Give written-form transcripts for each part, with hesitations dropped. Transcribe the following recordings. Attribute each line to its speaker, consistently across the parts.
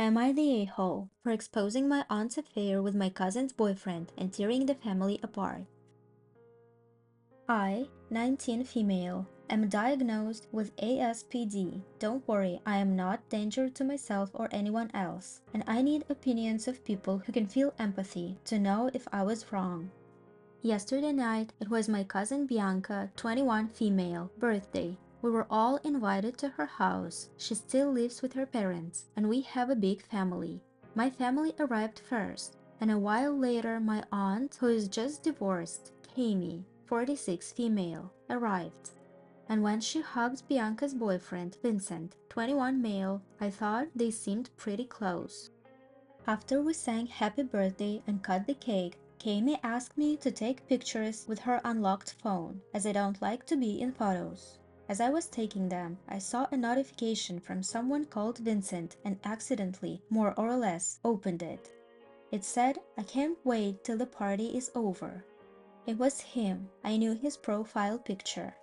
Speaker 1: Am I the a-hole for exposing my aunt's affair with my cousin's boyfriend and tearing the family apart? I, 19 female, am diagnosed with ASPD. Don't worry, I am not danger to myself or anyone else, and I need opinions of people who can feel empathy to know if I was wrong. Yesterday night, it was my cousin Bianca, 21 female, birthday. We were all invited to her house. She still lives with her parents, and we have a big family. My family arrived first, and a while later my aunt, who is just divorced, Kami, 46 female, arrived. And when she hugged Bianca's boyfriend, Vincent, 21 male, I thought they seemed pretty close. After we sang happy birthday and cut the cake, Kami asked me to take pictures with her unlocked phone, as I don't like to be in photos. As I was taking them, I saw a notification from someone called Vincent and accidentally, more or less, opened it. It said, "I can't wait till the party is over." It was him. I knew his profile picture.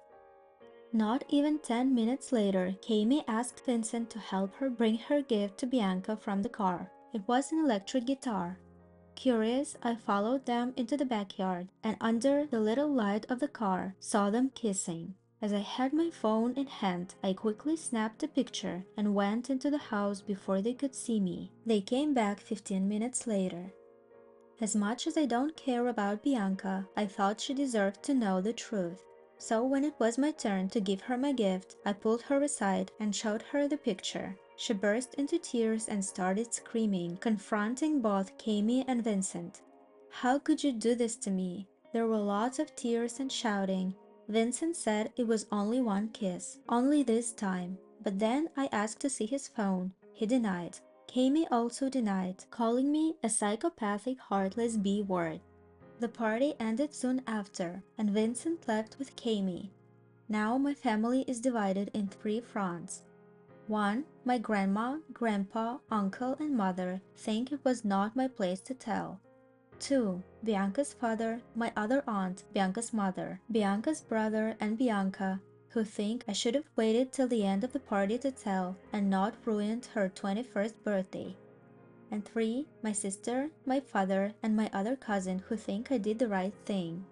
Speaker 1: Not even 10 minutes later, Kami asked Vincent to help her bring her gift to Bianca from the car. It was an electric guitar. Curious, I followed them into the backyard and under the little light of the car, saw them kissing. As I had my phone in hand, I quickly snapped a picture and went into the house before they could see me. They came back 15 minutes later. As much as I don't care about Bianca, I thought she deserved to know the truth. So when it was my turn to give her my gift, I pulled her aside and showed her the picture. She burst into tears and started screaming, confronting both Kami and Vincent. "How could you do this to me?" There were lots of tears and shouting. Vincent said it was only one kiss, only this time. But then I asked to see his phone. He denied. Kami also denied, calling me a psychopathic, heartless B-word. The party ended soon after, and Vincent left with Kami. Now my family is divided in 3 fronts. 1. My grandma, grandpa, uncle, and mother think it was not my place to tell. 2. Bianca's father, my other aunt, Bianca's mother, Bianca's brother, and Bianca, who think I should have waited till the end of the party to tell and not ruined her 21st birthday. And 3. My sister, my father, and my other cousin who think I did the right thing.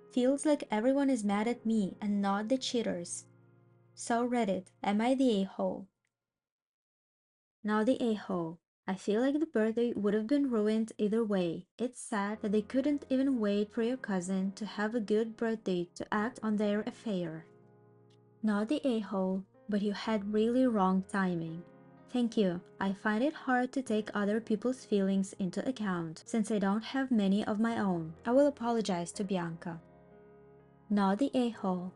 Speaker 1: Feels like everyone is mad at me and not the cheaters. So Reddit, am I the a-hole? Now the a-hole. I feel like the birthday would have been ruined either way. It's sad that they couldn't even wait for your cousin to have a good birthday to act on their affair. Not the a-hole, but you had really wrong timing. Thank you. I find it hard to take other people's feelings into account, since I don't have many of my own. I will apologize to Bianca. Not the a-hole.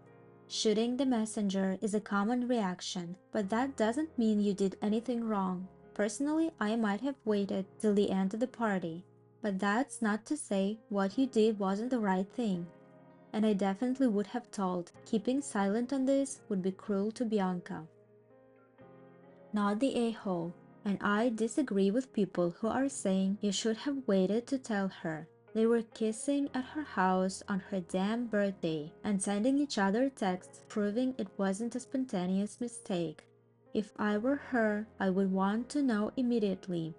Speaker 1: Shooting the messenger is a common reaction, but that doesn't mean you did anything wrong. Personally, I might have waited till the end of the party, but that's not to say what you did wasn't the right thing. And I definitely would have told. Keeping silent on this would be cruel to Bianca. Not the a-hole, and I disagree with people who are saying you should have waited to tell her. They were kissing at her house on her damn birthday and sending each other texts proving it wasn't a spontaneous mistake. If I were her, I would want to know immediately,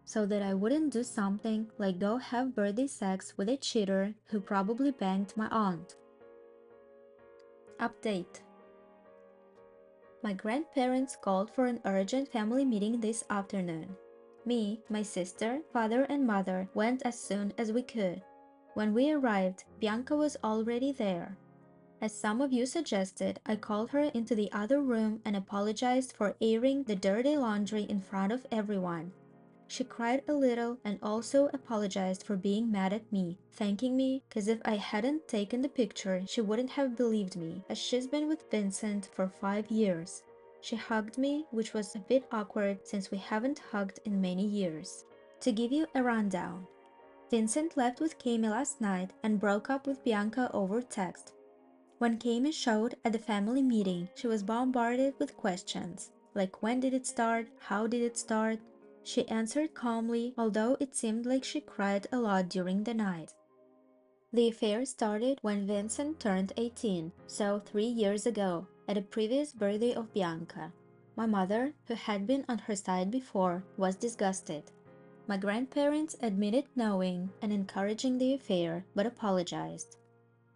Speaker 1: so that I wouldn't do something like go have birthday sex with a cheater who probably banged my aunt. Update. My grandparents called for an urgent family meeting this afternoon. Me, my sister, father, and mother went as soon as we could. When we arrived, Bianca was already there. As some of you suggested, I called her into the other room and apologized for airing the dirty laundry in front of everyone. She cried a little and also apologized for being mad at me, thanking me because if I hadn't taken the picture, she wouldn't have believed me, as she's been with Vincent for 5 years. She hugged me, which was a bit awkward since we haven't hugged in many years. To give you a rundown, Vincent left with Kami last night and broke up with Bianca over text. When Kami showed at the family meeting, she was bombarded with questions, like when did it start, how did it start? She answered calmly, although it seemed like she cried a lot during the night. The affair started when Vincent turned 18, so 3 years ago, at a previous birthday of Bianca. My mother, who had been on her side before, was disgusted. My grandparents admitted knowing and encouraging the affair, but apologized.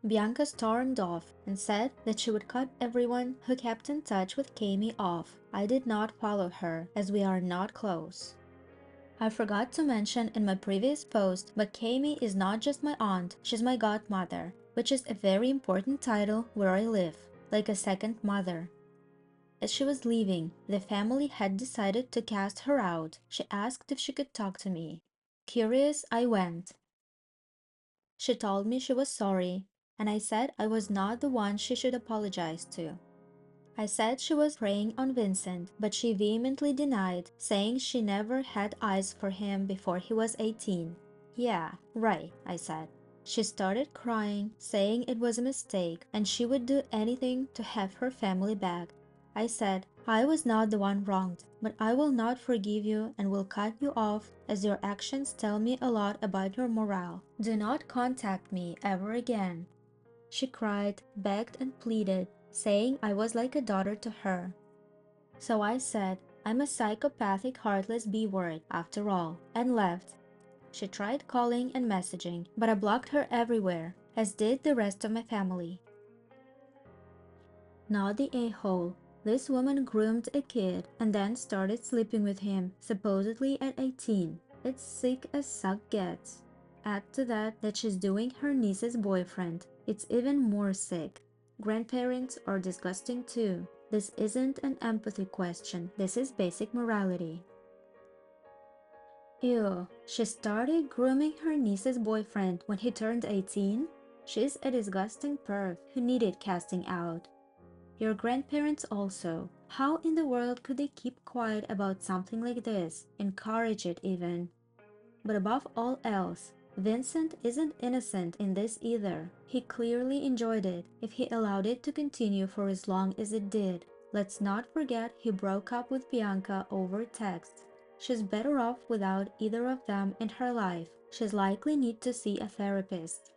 Speaker 1: Bianca stormed off and said that she would cut everyone who kept in touch with Kami off. I did not follow her, as we are not close. I forgot to mention in my previous post, but Kami is not just my aunt, she's my godmother, which is a very important title where I live, like a second mother. As she was leaving, the family had decided to cast her out. She asked if she could talk to me. Curious, I went. She told me she was sorry, and I said I was not the one she should apologize to. I said she was preying on Vincent, but she vehemently denied, saying she never had eyes for him before he was 18. Yeah, right, I said. She started crying, saying it was a mistake, and she would do anything to have her family back. I said, I was not the one wronged, but I will not forgive you and will cut you off, as your actions tell me a lot about your morale. Do not contact me ever again. She cried, begged and pleaded, saying I was like a daughter to her. So I said, I'm a psychopathic heartless B-word after all, and left. She tried calling and messaging, but I blocked her everywhere, as did the rest of my family. Not the a-hole. This woman groomed a kid and then started sleeping with him, supposedly at 18. It's sick as suck gets. Add to that she's doing her niece's boyfriend. It's even more sick. Grandparents are disgusting too. This isn't an empathy question, this is basic morality. Ew, she started grooming her niece's boyfriend when he turned 18? She's a disgusting perv who needed casting out. Your grandparents also. How in the world could they keep quiet about something like this? Encourage it even. But above all else, Vincent isn't innocent in this either. He clearly enjoyed it, if he allowed it to continue for as long as it did. Let's not forget he broke up with Bianca over text. She's better off without either of them in her life. She's likely need to see a therapist.